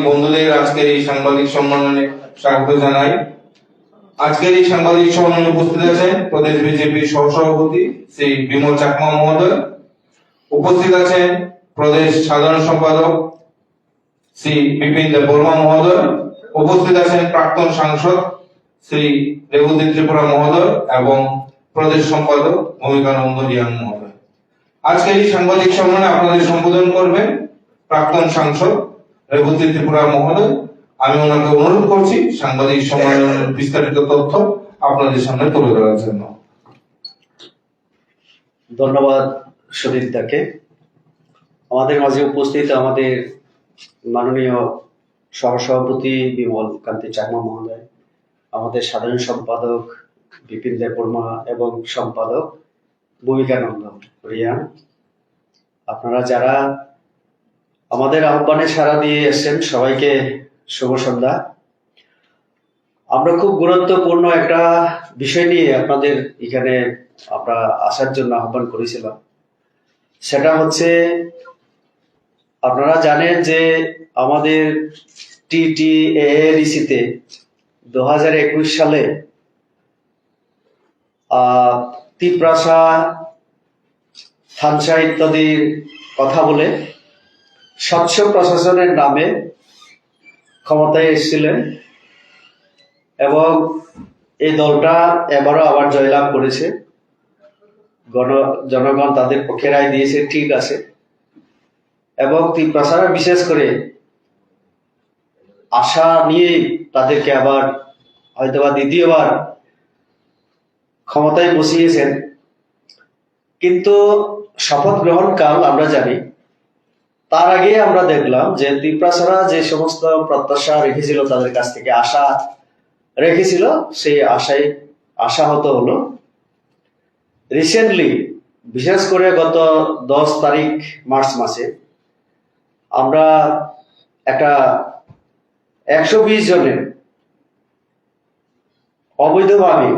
বন্ধুদের আজকের এই সাংবাদিক সম্মেলনে স্বাগত জানাই। আজকের এই সাংবাদিক সম্মেলনে উপস্থিত আছেন প্রদেশ বিজেপির সহসভাপতি শ্রী বিমল চাকমা মহোদয়, উপস্থিত আছেন প্রদেশ সাধারণ সম্পাদক শ্রী বিপিন দেববর্মা মহোদয়, উপস্থিত আছেন প্রাক্তন সাংসদ শ্রী রেবতী ত্রিপুরা মহোদয় এবং প্রদেশ সম্পাদক ভূমিকানন্দ রিয়াং মহোদয়। আজকের এই সাংবাদিক সম্মেলনে আপনাদের সম্বোধন করবেন প্রাক্তন সাংসদ রেবতী ত্রিপুরা মহোদয়। আমি ওনাকে অনুরোধ করছি সাংবাদিক সম্মেলনের বিস্তারিত তথ্য আপনাদের সামনে তুলে ধরার জন্য। ধন্যবাদ সুদীপদাকে। আমাদের মাঝে উপস্থিত আমাদের মাননীয় সহসভাপতি বিমল কান্তি চাকমা মহোদয়, আমাদের সাধারণ সম্পাদক বিপিন দেববর্মা এবং সম্পাদক ভূমিকানন্দ রিয়াং, আপনারা যারা আমাদের আহ্বানে সাড়া দিয়ে এসেছেন সবাইকে শুভ সন্ধ্যা। আমরা খুব গুরুত্বপূর্ণ একটা বিষয় নিয়ে আপনাদের এখানে আমরা আসার জন্য আহ্বান করেছিলাম। সেটা হচ্ছে, আপনারা জানেন যে আমাদের TTAADC-তে 2021 সালে তিপ্রাসা, থানসা ইত্যাদির কথা বলে স্বচ্ছ প্রশাসনের নামে ক্ষমতায় এসেছিলেন এবং এই দলটা এবারও আবার জয়লাভ করেছে। জনগণ তাদের পক্ষে রায় দিয়েছে, ঠিক আছে। এবং তিপ্রাসারা বিশেষ করে আশা নিয়ে তাদেরকে আবার হয়তোবা দ্বিতীয়বার ক্ষমতায় বসিয়েছেন। কিন্তু শপথ গ্রহণ কাল আমরা জানি, তার আগে আমরা দেখলাম যে তিপ্রাসারা যে সমস্ত প্রত্যাশা রেখেছিল, তাদের কাছ থেকে আশা রেখেছিল, সেই আশায় আশাহত হলো। রিসেন্টলি, বিশেষ করে গত 10 তারিখ মার্চ মাসে আমরা একটা 120 জনের অবৈধভাবে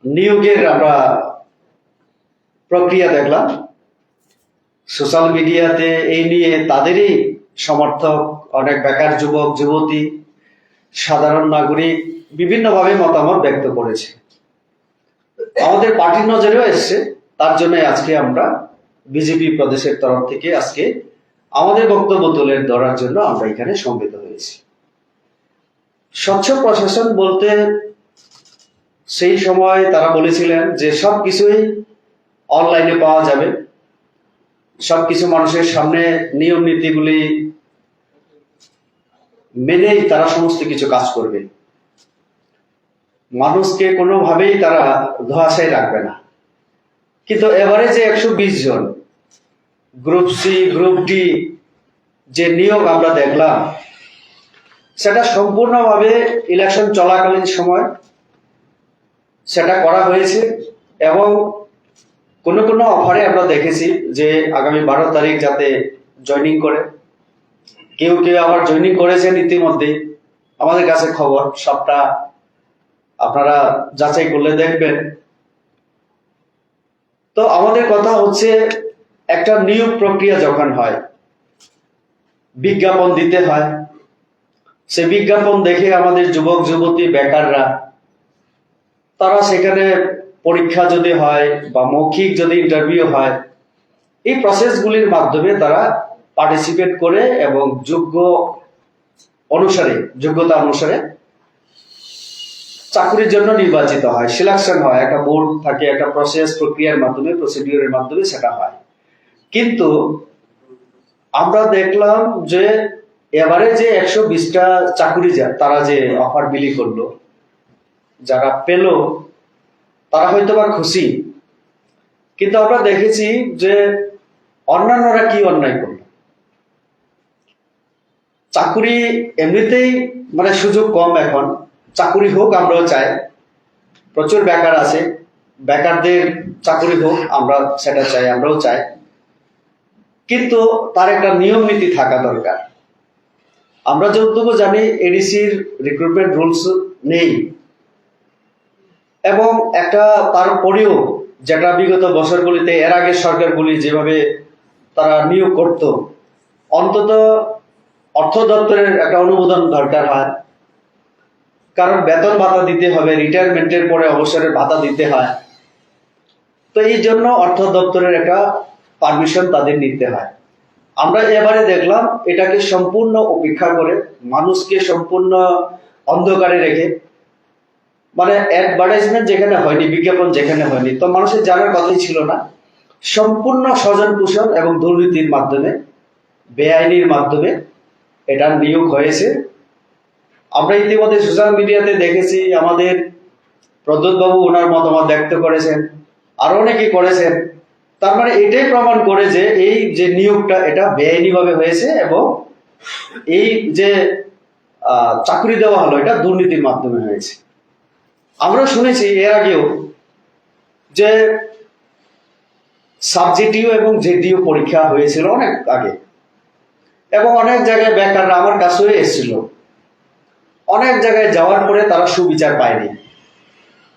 নিয়োগের আমরা প্রক্রিয়া দেখলাম। সোশ্যাল মিডিয়াতে এই নিয়ে তাদেরই সমর্থক, অনেক বেকার যুবক যুবতী, সাধারণ নাগরিক বিভিন্নভাবে মতামত ব্যক্ত করেছে। আমাদের পার্টির নজরেও এসছে। তার জন্য আজকে আমরা বিজেপি প্রদেশের তরফ থেকে আজকে আমাদের বক্তব্য তুলে ধরার জন্য আমরা এখানে সমবেত হয়েছি। স্বচ্ছ প্রশাসন বলতে সেই সময় তারা বলেছিলেন যে সবকিছুই অনলাইনে পাওয়া যাবে, সবকিছু মানুষের সামনে নিয়ম নীতিগুলি মেনেই তারা সমস্ত কিছু কাজ করবে, মানুষকে কোনোভাবেই তারা ধোঁয়াশায় রাখবে না। কিন্তু এবারে যে 120 জন গ্রুপ সি গ্রুপ ডি যে নিয়োগ আমরা দেখলাম, সেটা সম্পূর্ণভাবে ইলেকশন চলাকালীন সময় সেটা করা হয়েছে। এবং কোনো কোনো অফারে আমরা দেখেছি যে আগামী 12 তারিখ যাতে জয়েনিং করে, কেউ কেউ আবার জয়েনিং করেছেন ইতিমধ্যে, আমাদের কাছে খবর, সবটা আপনারা যাচাই করলে দেখবেন। তো আমাদের কথা হচ্ছে, একটা নিয়োগ প্রক্রিয়া যখন হয়, বিজ্ঞাপন দিতে হয়। সে বিজ্ঞাপন দেখে আমাদের যুবক যুবতী বেকাররা, তারা সেখানে পরীক্ষা যদি হয় বা মৌখিক যদি ইন্টারভিউ হয়, এই প্রসেসগুলির মাধ্যমে তারা পার্টিসিপেট করে এবং যোগ্যতা অনুসারে চাকরির জন্য নির্বাচিত হয়, সিলেকশন হয়। একটা বোর্ড থাকে, একটা প্রক্রিয়ার মাধ্যমে, প্রসিডিউরের মাধ্যমে সেটা হয়। কিন্তু আমরা দেখলাম যে এবারে যে 120টা চাকরি তারা যে অফার বিলি করলো, যারা পেল তারা হয়তো বা খুশি, কিন্তু আমরা দেখেছি যে অন্যান্যরা কি অন্যায় করলো। চাকরি এমনিতেই মানে সুযোগ কম, এখন চাকরি হোক আমরাও চাই, প্রচুর বেকার আছে, বেকারদের চাকরি হোক আমরা সেটা চাই, আমরাও চাই। কিন্তু তার একটা নিয়ম নীতি থাকা দরকার। আমরা যতটুকু জানি এডিসির রিক্রুটমেন্ট রুলস নেই, এবং একটা তারপরেও যেটা বিগত বছরগুলিতে এর আগে সরকারগুলি যেভাবে তারা নিয়োগ করত, অন্তত অর্থ দপ্তরের একটা অনুমোদন দরকার হয়, কারণ বেতন ভাতা দিতে হবে, রিটায়ারমেন্টের পরে অবসরের ভাতা দিতে হয়। তো এই জন্য অর্থ দপ্তরের একটা পারমিশন তাদের নিতে হয়। আমরা এবারে দেখলাম এটাকে সম্পূর্ণ উপেক্ষা করে, মানুষকে সম্পূর্ণ অন্ধকারে রেখে, মানে অ্যাডভার্টাইজমেন্ট যেখানে হয়নি, বিজ্ঞাপন যেখানে হয়নি, তো মানুষের জানার কথাই ছিল না, সম্পূর্ণ স্বজন পোষণ এবং দুর্নীতির মাধ্যমে, বেআইনির মাধ্যমে এটা নিয়োগ হয়েছে। আমরা ইতিমধ্যে সোশ্যাল মিডিয়াতে দেখেছি, আমাদের প্রদ্যোৎ বাবু ওনার মতামত ব্যক্ত করেছেন, আরো অনেকে করেছেন। তার মানে এটাই প্রমাণ করে যে এই যে নিয়োগটা এটা বেআইনি ভাবে হয়েছে, এবং এই যে চাকরি দেওয়া হলো এটা দুর্নীতির মাধ্যমে হয়েছে। আমরা শুনেছি এর আগেও যে সাবজেক্টিভ এবং জেডিও পরীক্ষা হয়েছিল অনেক আগে, এবং অনেক জায়গায় বেকাররা আমার কাছেও এসেছিল। অনেক জায়গায় যাওয়ার পরে তারা সুবিচার পায়নি,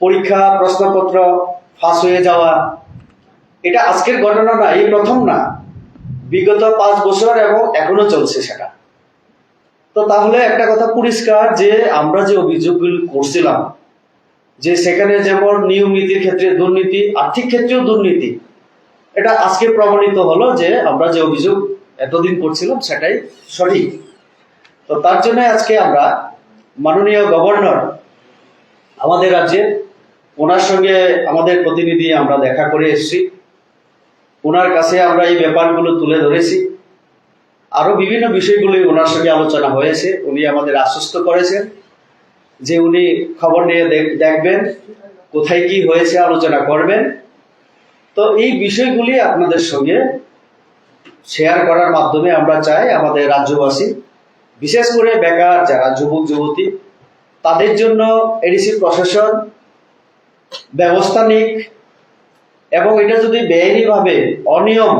পরীক্ষা প্রশ্নপত্র ফাঁস হয়ে যাওয়া। এটা আজকের ঘটনা না, এই প্রথম না, বিগত 5 বছর এবং এখনো চলছে সেটা। তো তাহলে একটা কথা পরিষ্কার যে আমরা যে অভিযোগগুলো করছিলাম যে সেখানে যেমন নিয়ম নীতির ক্ষেত্রে দুর্নীতি, আর্থিক ক্ষেত্রেও দুর্নীতি, এটা আজকে প্রমাণিত হলো যে আমরা যে অভিযোগ এতদিন করছিলাম সেটাই সঠিক। তো তার জন্য আজকে আমরা মাননীয় গভর্নর আমাদের রাজ্যে, ওনার সঙ্গে আমাদের প্রতিনিধি আমরা দেখা করে এসেছি, ওনার কাছে আমরা এই ব্যাপারগুলো তুলে ধরেছি। আরো বিভিন্ন বিষয়গুলি ওনার সঙ্গে আলোচনা হয়েছে। উনি আমাদের আশ্বস্ত করেছেন যে উনি খবর নিয়ে দেখবেন, কোথায় কি হয়েছে আলোচনা করবেন। তো এই বিষয়গুলি আপনাদের সঙ্গে শেয়ার করার মাধ্যমে আমরা চাই আমাদের রাজ্যবাসী, বিশেষ করে বেকার যারা যুবক যুবতী, তাদের জন্য এডিসি প্রশাসন ব্যবস্থা নিক, এবং এটা যদি বেআইনি ভাবে অনিয়ম,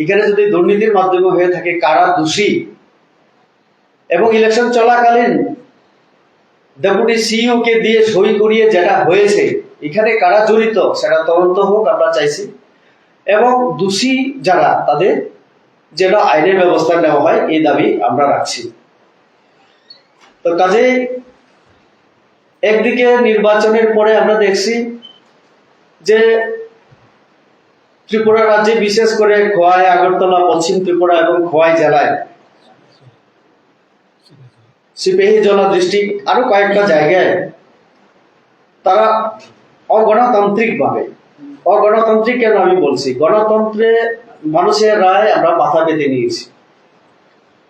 এখানে যদি দুর্নীতির মাধ্যমে হয়ে থাকে, কারা দোষী, এবং ইলেকশন চলাকালীন ডেপুটি সিইও কে দিয়ে সই করিয়ে যেটা হয়েছে, এখানে কারা জড়িত সেটা তদন্ত হোক আমরা চাইছি, এবং দোষী যারা তাদের যেন আইনের ব্যবস্থা নেওয়া হয় এই দাবি আমরা রাখছি। তো কাজে একদিকে নির্বাচনের পরে আমরা দেখছি যে ত্রিপুরা রাজ্যে, বিশেষ করে খোয়াই, আগরতলা, পশ্চিম ত্রিপুরা এবং খোয়াই জেলায়, সিপাহীজলা ডিস্ট্রিক্ট, আরো কয়েকটা জায়গায় তারা অগণতান্ত্রিক ভাবে, অগণতান্ত্রিক কেন আমি বলছি, গণতন্ত্রে মানুষের রায় আমরা মাথা পেতে নিয়েছি।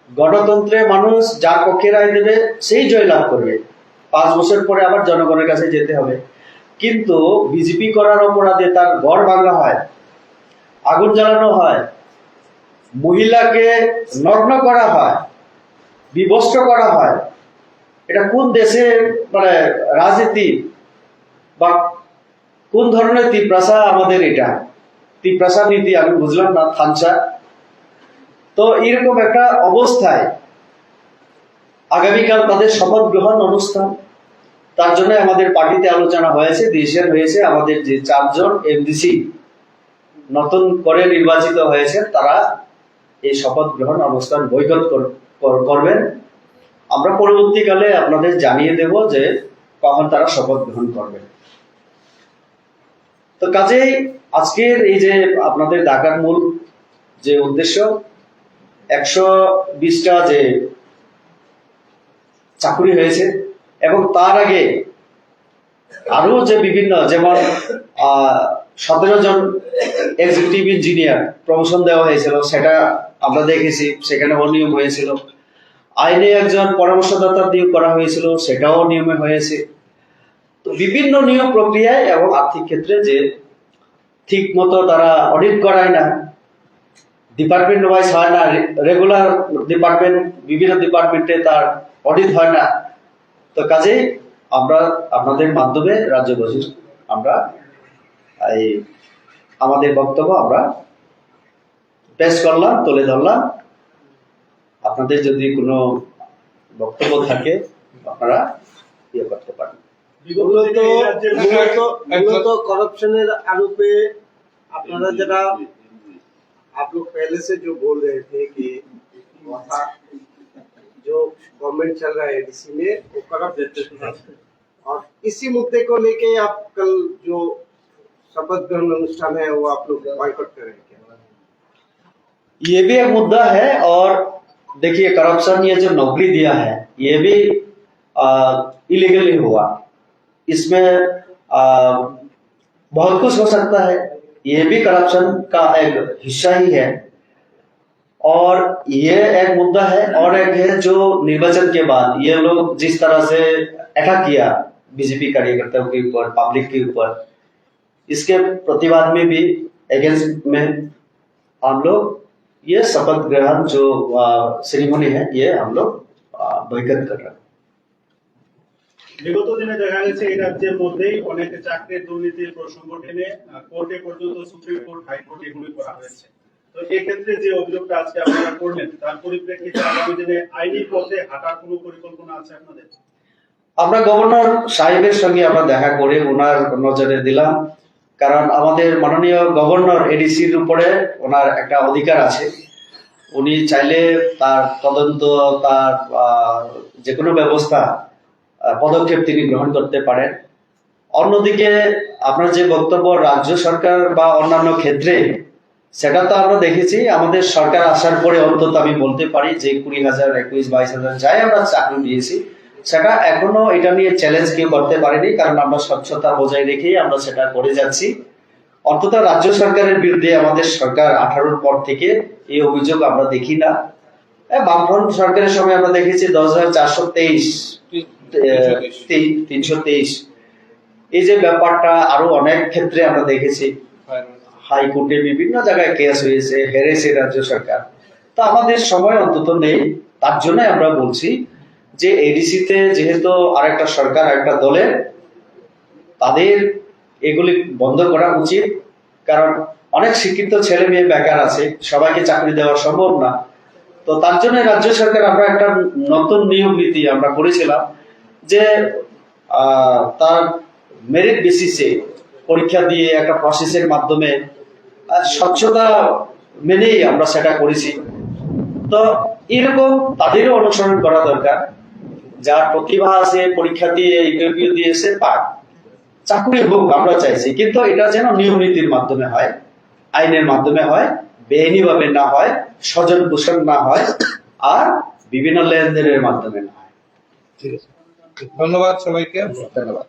গণতন্ত্রে মানুষ যার পক্ষে রায় দেবে সেই জয়লাভ করবে, 5 বছর পরে আবার জনগণের কাছে যেতে হবে। কিন্তু বিজেপি করার অপরাধে তার ঘর ভাঙা হয়, আগুন জ্বালানো হয়, মহিলাকে নগ্ন করা হয়, বিবস্ত্র করা হয়, এটা কোন দেশের মানে রাজনীতি বা কোন ধরনের তিপ্রাসা আমাদের? এটা তিপ্রাসা নীতি আমি বুঝলাম না, থানসা। তো এরকম একটা অবস্থায় আগামীকাল তাদের শপথ গ্রহণ অনুষ্ঠান, তার জন্য আমাদের পার্টিতে আলোচনা হয়েছে, দেশের হয়েছে আমাদের যে 4 জন এমডিসি নতুন করে নির্বাচিত হয়েছে, তারা এই শপথ গ্রহণ অনুষ্ঠান বৈকট করবেন। আমরা পরবর্তীকালে আপনাদের জানিয়ে দেব যে কখন তারা শপথ গ্রহণ করবেন। তো কাজেই আজকের এই যে আপনাদের ডাকার মূল যে উদ্দেশ্য, 120টা যে চাকরি হয়েছে, এবং তার আগে আরো যে বিভিন্ন, যেমন 17 জন এক্সিকিউটিভ ইঞ্জিনিয়ার প্রমোশন দেওয়া হয়েছিল, সেটা আমরা দেখেছি, সেখানে অনিয়ম হয়েছিল। আইনে একজন পরামর্শদাতা নিয়োগ করা হয়েছিল, সেটাও নিয়মে হয়েছে। তো বিভিন্ন নিয়ম প্রক্রিয়ায় এবং আর্থিক ক্ষেত্রে যে ঠিক মতো তারা অডিট করায় না, ডিপার্টমেন্ট ওয়াইজ হয় না, রেগুলার ডিপার্টমেন্ট, বিভিন্ন ডিপার্টমেন্টে তার অডিট হয় না। তো কাজেই আমরা আপনাদের মাধ্যমে রাজ্যবাসীর আমরা এই আমাদের বক্তব্য আমরা পেশ করলাম, তুলে ধরলাম। আপনাদের যদি কোনো বক্তব্য থাকে আপনারা ইয়ে করতে পারেন। मূলত करप्शनের आरोपे আপনারা যেটা आप लोग पहले से जो बोल रहे थे कि हुआ था, जो गवर्नमेंट चल रहा है एडीसी में वो करप्ट है। और इसी मुद्दे को लेके आप कल जो शपथ ग्रहण अनुष्ठान है वो आप लोग बॉयकॉट करेंगे क्या? ये भी एक मुद्दा है। और देखिए, करप्शन, ये जो नौकरी दिया है ये भी इलीगली हुआ। इसमें बहुत कुछ हो सकता है, ये भी करप्शन का एक हिस्सा ही है। और ये एक मुद्दा है। और एक है जो निर्वाचन के बाद ये लोग जिस तरह से अटैक किया बीजेपी कार्यकर्ताओं के ऊपर, पब्लिक के ऊपर, इसके प्रतिवाद में भी, अगेंस्ट में हम लोग ये शपथ ग्रहण जो सेरेमनी है ये हम लोग বয়কট कर रहे हैं। বিগত দিনে দেখা গেছে এই রাজ্যের মধ্যেই অনেক চাকরির দুর্নীতির প্রসঙ্গ টেনে কোর্টে পর্যন্ত, সুপ্রিম কোর্ট, হাইকোর্ট এগুলি করা হয়েছে। তো এই ক্ষেত্রে যে অভিযোগটা আজকে আপনারা করলেন তার পরিপ্রেক্ষিতে আগামী দিনে আইনি পথে হাঁটার কোনো পরিকল্পনা আছে আপনাদের? আমরা গভর্নর সাহেবের সঙ্গে আমরা দেখা করে ওনার নজরে দিলাম, কারণ আমাদের মাননীয় গভর্নর এডিসির উপরে ওনার একটা অধিকার আছে। উনি চাইলে তার তদন্ত, তার যে কোনো ব্যবস্থা, পদক্ষেপ তিনি গ্রহণ করতে পারেন। অন্যদিকে আপনার যে বক্তব্য রাজ্য সরকার বা অন্যান্য ক্ষেত্রে, সেটা তো আমরা দেখেছি আমাদের সরকার আসার পরে অন্তত আমি বলতে পারি যে 20,000, 21, 22,000 যাই আমরা চাকরি দিয়েছি, সেটা এখনো এটা নিয়ে চ্যালেঞ্জ কেউ করতে পারেনি, কারণ আমরা স্বচ্ছতা বজায় রেখেই আমরা সেটা করে যাচ্ছি। অন্তত রাজ্য সরকারের বিরুদ্ধে আমাদের সরকার 18-র পর থেকে এই অভিযোগ আমরা দেখি না। বামফ্রন্ট সরকারের সময় আমরা দেখেছি 10,423 এই যে ব্যাপারটা, আরো অনেক ক্ষেত্রে আমরা দেখেছি হাইকোর্টে বিভিন্ন জায়গায় কেস হয়েছে, হেরেছে রাজ্য সরকার। তো আমাদের সময় অন্তত নেই, তার জন্য আমরা বলছি যে এডিসিতে যেহেতু আরেকটা সরকার, আরেকটা দলের, তাদের এগুলি বন্ধ করা উচিত। কারণ অনেক শিক্ষিত ছেলে মেয়ে বেকার আছে, সবাইকে চাকরি দেওয়া সম্ভব না। তো তার জন্য রাজ্য সরকার আমরা একটা নতুন নিয়ম নীতি আমরা করেছিলাম যে তার মেরিট বেসিসে পরীক্ষা দিয়ে একটা প্রসেসের মাধ্যমে স্বচ্ছতা মেনেই আমরা সেটা করেছি। তো এরকম তাদেরও অনুসরণ করা দরকার। যার প্রতিভা আছে, পরীক্ষা দিয়ে ইন্টারভিউ দিয়েছে, পাক, চাকরি হোক আমরা চাইছি, কিন্তু এটা যেন নিয়ম নীতির মাধ্যমে হয়, আইনের মাধ্যমে হয়, বেআইনি ভাবে না হয়, স্বজন পোষণ না হয়, আর বিভিন্ন লেনদেনের মাধ্যমে না হয়। ঠিক আছে, ধন্যবাদ সবাইকে। ধন্যবাদ।